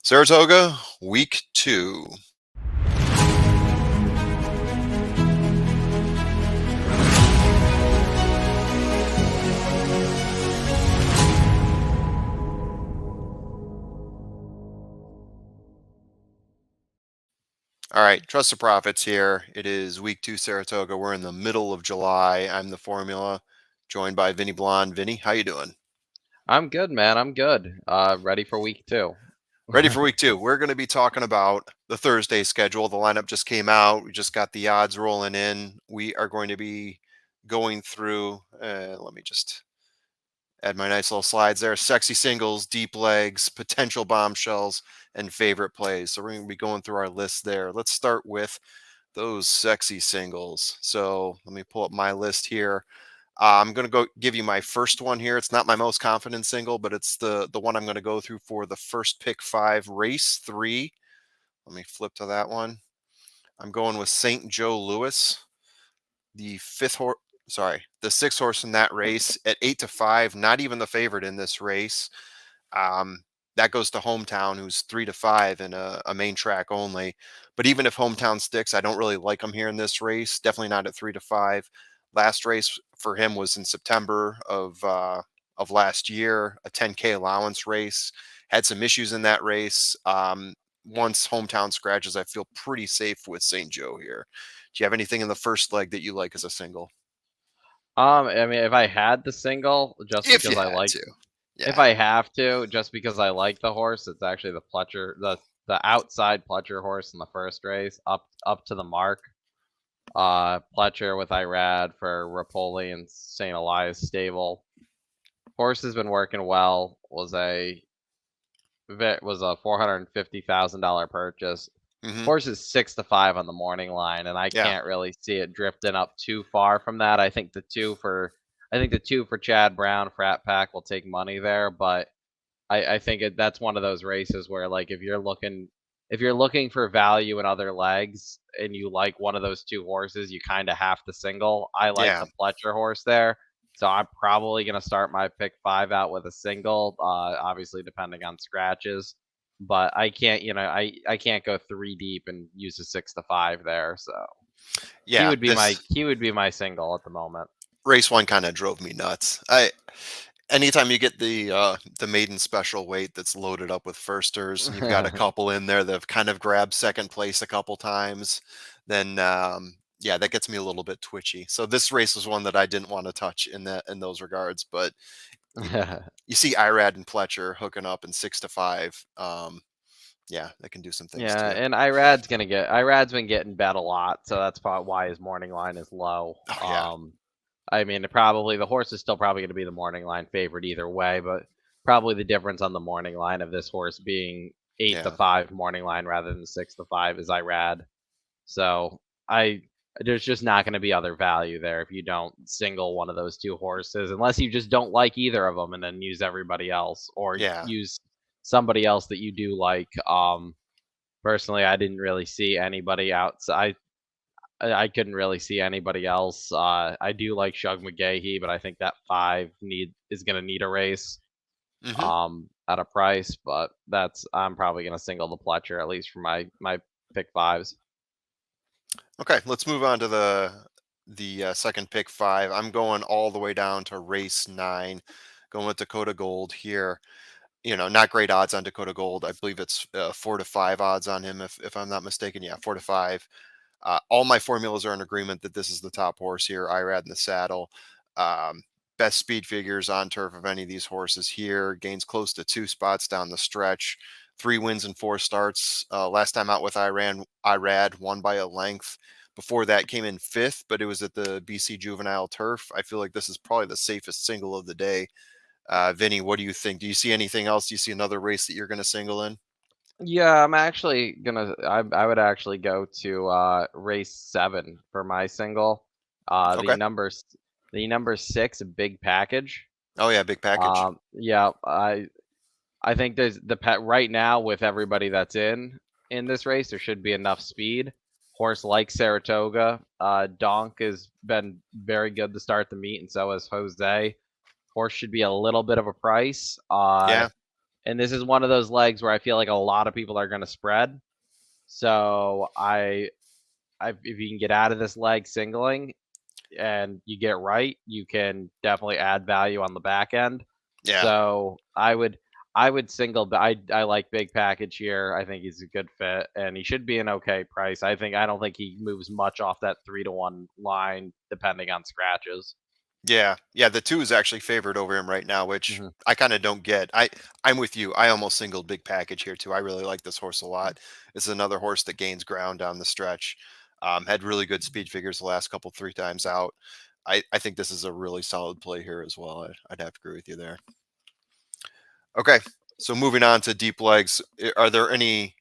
Saratoga, week 2. All right, Trust the Profits here. It is week 2 Saratoga. We're in the middle of July. I'm the formula, joined by Vinny Blonde. Vinny, how you doing? I'm good, man. I'm good. Ready for week two. Ready for week 2. We're going to be talking about the Thursday schedule. The lineup just came out. We just got the odds rolling in. We are going to be going through, let me just add my nice little slides there. Sexy singles, deep legs, potential bombshells, and favorite plays. So we're going to be going through our list there. Let's start with those sexy singles. So let me pull up my list here. I'm going to go give you my first one here. It's not my most confident single, but it's the one I'm going to go through for the first pick 5, race 3. Let me flip to that one. I'm going with St. Joe Louis, the fifth horse. Sorry, the sixth horse in that race at 8-5. Not even the favorite in this race. Um, that goes to Hometown, who's 3-5 in a main track only. But even if Hometown sticks, I don't really like him here in this race. Definitely not at 3-5. Last race for him was in September of last year, a 10K allowance race. Had some issues in that race. Once Hometown scratches, I feel pretty safe with St. Joe here. Do you have anything in the first leg that you like as a single? I mean, if I had the single, just If you because I had like, to. if Yeah. I have to, just because I like the horse, it's actually the Pletcher, the outside Pletcher horse in the first race, up to the mark. Pletcher with Irad for Rapoli and St. Elias stable. Horse has been working well. Was a $450,000 purchase. Hmm. Horse is 6-5 on the morning line, and I Yeah. can't really see it drifting up too far from that. I think the two for Chad Brown Frat Pack will take money there, but I think that's one of those races where, like, if you're looking for value in other legs and you like one of those two horses, you kind of have to single. I like Yeah. the Pletcher horse there, so I'm probably gonna start my pick 5 out with a single, obviously depending on scratches. But I can't, I can't go 3 deep and use a 6-5 there. So he Yeah. would be my This he would be my single at the moment. race one kind of drove me nuts. Anytime you get the maiden special weight that's loaded up with firsters, and you've got a couple in there that have kind of grabbed second place a couple times, then yeah, that gets me a little bit twitchy. So this race was one that I didn't want to touch in those regards. But you, you see Irad and Pletcher hooking up in 6-5. Yeah, that can do some things Yeah, to you. and Irad's been getting bet a lot, so that's probably why his morning line is low. Oh yeah, I mean, probably the horse is still probably going to be the morning line favorite either way, but probably the difference on the morning line of this horse being eight to yeah. five morning line rather than 6-5 is Irad. So I there's just not going to be other value there if you don't single one of those two horses, unless you just don't like either of them and then use everybody else or Yeah. use somebody else that you do like. Personally, I didn't really see anybody outside. I couldn't really see anybody else. I do like Shug McGahee, but I think that 5 is going to need a race Hmm. at a price. But I'm probably going to single the Pletcher at least for my pick fives. Okay, let's move on to the second pick 5. I'm going all the way down to race 9, going with Dakota Gold here. Not great odds on Dakota Gold. I believe it's 4-5 odds on him, if I'm not mistaken. Yeah, 4-5. All my formulas are in agreement that this is the top horse here. Irad in the saddle. Um, Best speed figures on turf of any of these horses here. Gains close to 2 spots down the stretch. 3 wins and 4 starts. Last time out with Irad won by a length. Before that came in 5th, but it was at the BC Juvenile Turf. I feel like this is probably the safest single of the day. Vinny, what do you think? Do you see anything else? Do you see another race that you're going to single in? Yeah, I'm actually gonna. I would actually go to race 7 for my single. Uh, the Okay. numbers the number 6 big package. Oh yeah, big package. Yeah, I think there's the pet right now with everybody that's in this race. There should be enough speed. Horse like Saratoga. Donk has been very good to start the meet, and so has Jose. Horse should be a little bit of a price. Yeah. and this is one of those legs where I feel like a lot of people are going to spread. So if you can get out of this leg singling and you get right, you can definitely add value on the back end. Yeah. So I would single. I like big package here. I think he's a good fit, and he should be an okay price. I don't think he moves much off that 3-to-1 line, depending on scratches. Yeah. Yeah. The 2 is actually favored over him right now, which Hmm. I kind of don't get. I'm with you. I almost singled big package here too. I really like this horse a lot. This is another horse that gains ground down the stretch. Had really good speed figures the last couple 3 times out. I think this is a really solid play here as well. I'd have to agree with you there. Okay. So moving on to deep legs, are there any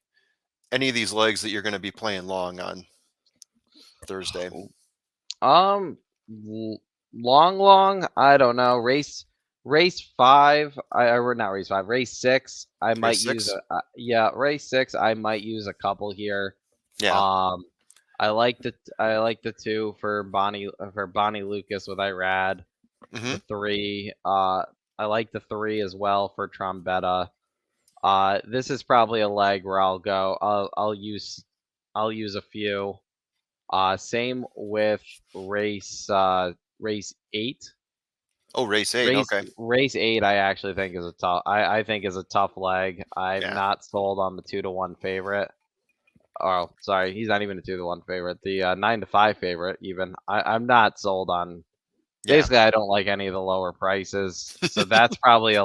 of these legs that you're going to be playing long on Thursday? Um, long. I don't know. Race 5. Or not race 5. Race 6. I Race might use 6? yeah. Race 6. I might use a couple here. Yeah. Um, I like the 2 for Bonnie Lucas with Irad. The Hmm. 3. I like the 3 as well for Trombetta. This is probably a leg where I'll go. I'll use a few. Same with race 8. Oh, race 8. Race Okay. race 8 I actually think is a tough I think is a tough leg. I'm Yeah. not sold on the 2-to-1 favorite. Oh, sorry, he's not even a 2-to-1 favorite. The 9-to-5 favorite even. I'm not sold on. Yeah. Basically, I don't like any of the lower prices. So that's probably a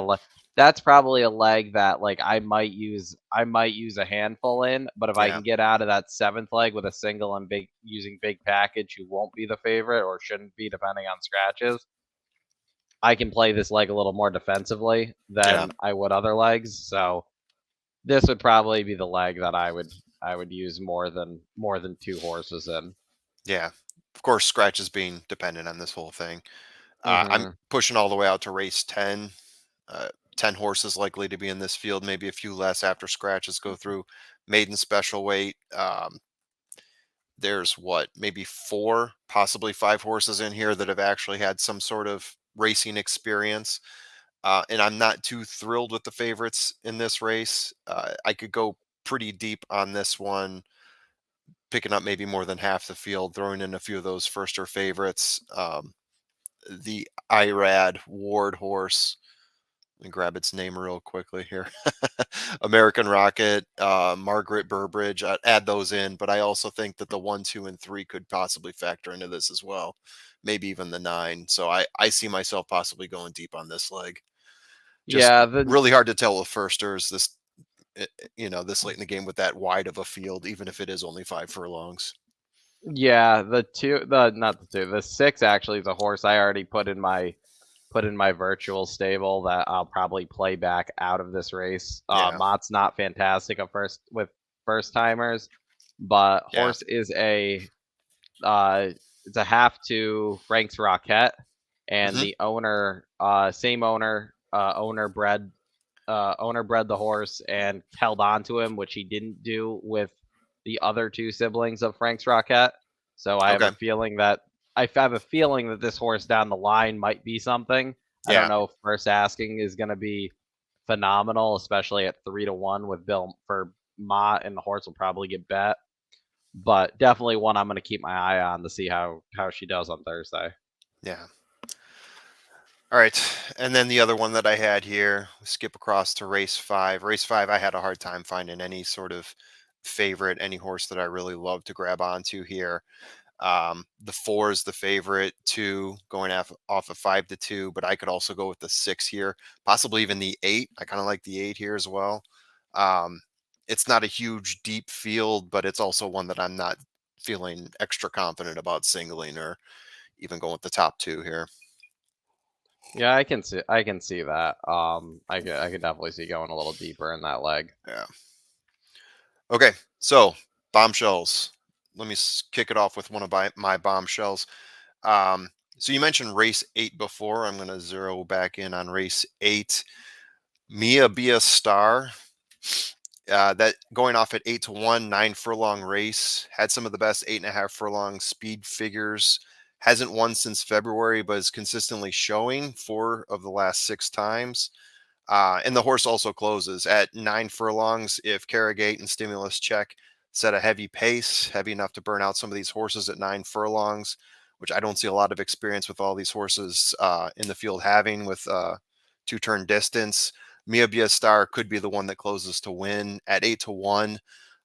leg that like I might use a handful in, but if I Yeah. can get out of that 7th leg with a single and big using big package who won't be the favorite or shouldn't be depending on scratches, I can play this leg a little more defensively Yeah. than I would other legs. So this would probably be the leg that I would use more than 2 horses in. Yeah. Of course, scratches being dependent on this whole thing. I'm Mhm. pushing all the way out to race 10. Uh, 10 horses likely to be in this field, maybe a few less after scratches go through. Maiden special weight. There's what, maybe 4, possibly 5 horses in here that have actually had some sort of racing experience. And I'm not too thrilled with the favorites in this race. I could go pretty deep on this one, picking up maybe more than half the field, throwing in a few of those firster favorites. The IRAD Ward horse. Let me grab its name real quickly here. American Rocket, Margaret Burbridge. I'd add those in, but I also think that the 1, 2, and 3 could possibly factor into this as well. Maybe even the 9. So I see myself possibly going deep on this leg. Just Yeah, the really hard to tell with firsters this late in the game with that wide of a field, even if it is only 5 furlongs. yeah, the 2 the not the 2, the 6 actually is a horse I already put in my virtual stable that I'll probably play back out of this race. Yeah. Mott's not fantastic at first timers, but Yeah. horse is uh it's a half to Frank's Rocket, and Hmm. the owner, same owner bred the horse and held on to him, which he didn't do with the other 2 siblings of Frank's Rocket. So I have a Okay. feeling that this horse down the line might be something. I don't Yeah. know if first asking is going to be phenomenal, especially at 3-to-1 with Bill for Mott, and the horse will probably get bet. But definitely one I'm going to keep my eye on to see how she does on Thursday. Yeah. All right. And then the other one that I had here, skip across to race 5. Race 5, I had a hard time finding any sort of favorite, any horse that I really love to grab onto here. The 4 is the favorite, 2 going off of 5-2, but I could also go with the 6 here, possibly even the 8. I kind of like the 8 here as well. Um, it's not a huge deep field, but it's also one that I'm not feeling extra confident about singling or even going with the top 2 here. Yeah, I can see that. I can definitely see going a little deeper in that leg. Yeah. Okay. So bombshells. Let me kick it off with one of my bombshells. Um, so you mentioned race 8 before. I'm going to zero back in on race 8. Mia be a star. That going off at 8-1, 9 furlong race, had some of the best 8.5 furlong speed figures. Hasn't won since February, but is consistently showing 4 of the last 6 times. And the horse also closes at 9 furlongs. If Carrigate and Stimulus Check set a heavy pace, heavy enough to burn out some of these horses at 9 furlongs, which I don't see a lot of experience with all these horses in the field having with 2 turn distance. Mia Star could be the one that closes to win at 8 to 1,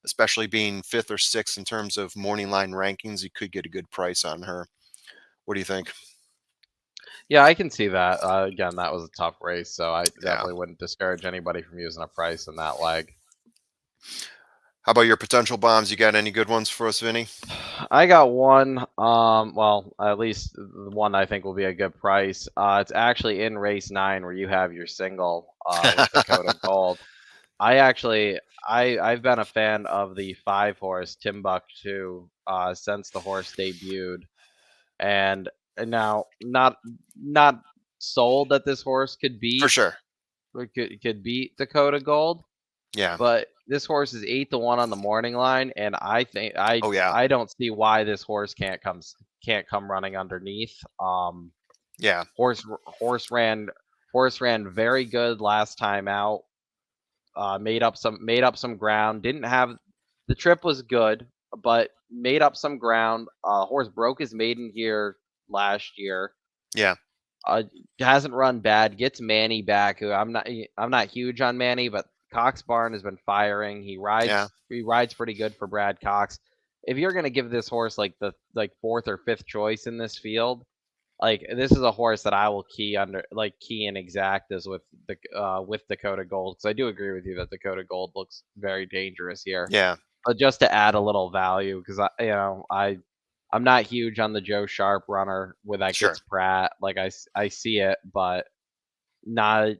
especially being fifth or sixth in terms of morning line rankings. You could get a good price on her. What do you think? Yeah, I can see that. Again, that was a tough race, so I Yeah. definitely wouldn't discourage anybody from using a price in that leg. How about your potential bombs? You got any good ones for us, Vinny? I got one. Well, at least the one I think will be a good price. It's actually in race 9 where you have your single with Dakota Gold. I actually, I've been a fan of the 5 horse Timbuktu since the horse debuted, and now not sold that this horse For sure. could beat Dakota Gold, Yeah. but this horse is 8 to 1 on the morning line, and I think Oh yeah. I don't see why this horse can't come running underneath. Yeah. Horse horse ran horse ran very good last time out. Made up some ground. Didn't have the trip was good, but made up some ground. Horse broke his maiden here last year. Yeah. Uh, hasn't run bad. Gets Manny back. Who I'm not huge on Manny, but Cox Barn has been firing. Yeah. He rides pretty good for Brad Cox. If you're gonna give this horse like the fourth or fifth choice in this field, like this is a horse that I will key in exactas with Dakota Gold, because I do agree with you that Dakota Gold looks very dangerous here. Yeah. But just to add a little value, because I'm not huge on the Joe Sharp runner with that Sure. gets Pratt. Like I see it, but not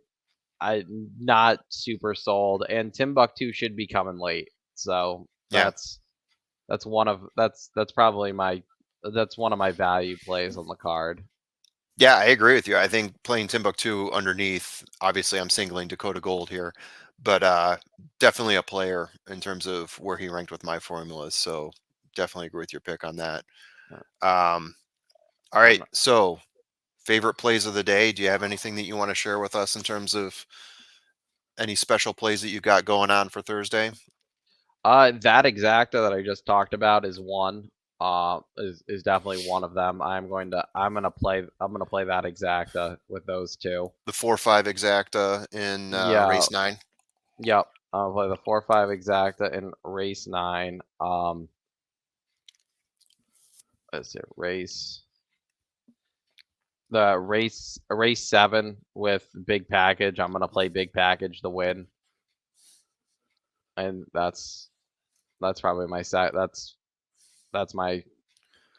I not super sold. And Timbuktu should be coming late, so Yeah. that's probably that's one of my value plays on the card. Yeah, I agree with you. I think playing Timbuktu underneath, obviously I'm singling Dakota Gold here, but definitely a player in terms of where he ranked with my formulas. So definitely agree with your pick on that. Um, all right. And So favorite plays of the day. Do you have anything that you want to share with us in terms of any special plays that you got going on for Thursday? that exacta that I just talked about is one. Is definitely one of them. I'm gonna play that exacta with those two. The 4-5 exacta in Yeah. race 9. Yep. I'll play the 4-5 exacta in race 9. Let's see, race 7 with big package. I'm gonna play big package to win, and that's probably my set. That's my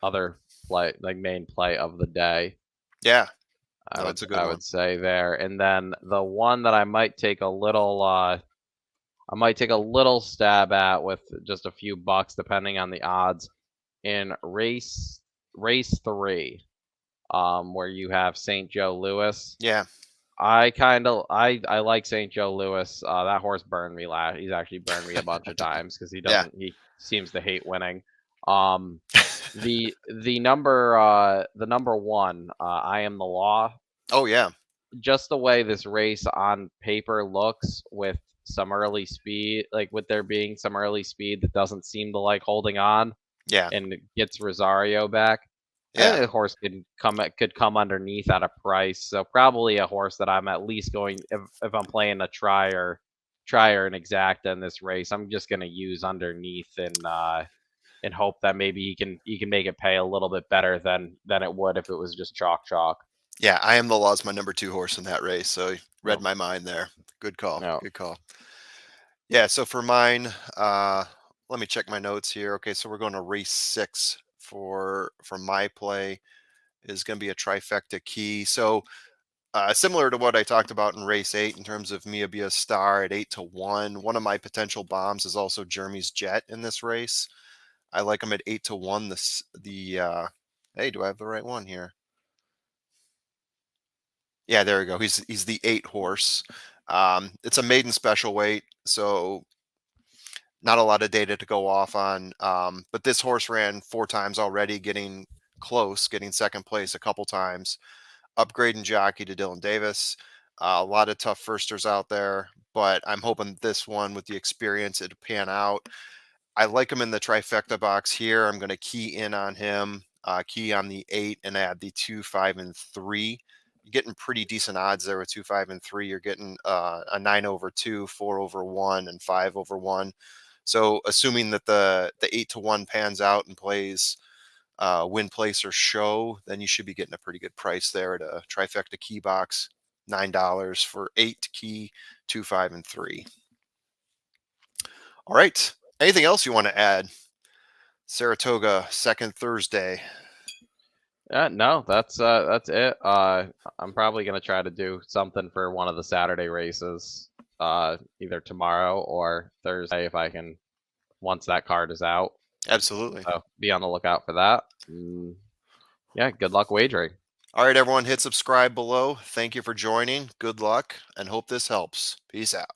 other play, like main play of the day. Yeah. No, that's a good I one. would say there, and then the one that I might take a little stab at with just a few bucks depending on the odds in race 3, where you have St. Joe Louis. Yeah. I like St. Joe Louis. That horse burned me last. He's actually burned me a bunch of times because Yeah. he seems to hate winning. Um, the number one, I am the law. Oh yeah. Just the way this race on paper looks with some early speed, like with there being some early speed that doesn't seem to like holding on Yeah. and gets Rosario back. I Yeah. think the horse could come underneath at a price. So probably a horse that I'm at least going if I'm playing a trier and exacta in this race, I'm just gonna use underneath and hope that maybe he can make it pay a little bit better than it would if it was just chalk. Yeah, I am the law's my number 2 horse in that race, so you read No, my mind there. Good call. no. Good call. Yeah, so for mine, let me check my notes here. Okay, so we're going to race 6 for my play is going to be a trifecta key. So similar to what I talked about in race 8 in terms of Mia be a star at 8 to 1. One of my potential bombs is also Jeremy's Jet in this race. I like him at 8 to 1. Hey, do I have the right one here? Yeah, there we go. He's the 8 horse. It's a maiden special weight, so not a lot of data to go off on. But this horse ran 4 times already, getting close, getting second place a couple times. Upgrading jockey to Dylan Davis. A lot of tough firsters out there, but I'm hoping this one with the experience it'll pan out. I like him in the trifecta box here. I'm going to key in on him, key on the 8, and add the 2, 5, and 3. You're getting pretty decent odds there with 2, 5, and 3. You're getting a 9/2, 4/1, and 5/1. So assuming that the 8-1 pans out and plays win, place, or show, then you should be getting a pretty good price there at a trifecta key box. $9 for 8 key, 2, 5, and 3. All right. Anything else you want to add? Saratoga, second Thursday. No, that's it. I'm probably gonna try to do something for one of the Saturday races, either tomorrow or Thursday if I can, once that card is out. Absolutely. So be on the lookout for that. Yeah, good luck wagering. All right, everyone, hit subscribe below. Thank you for joining. Good luck and hope this helps. Peace out.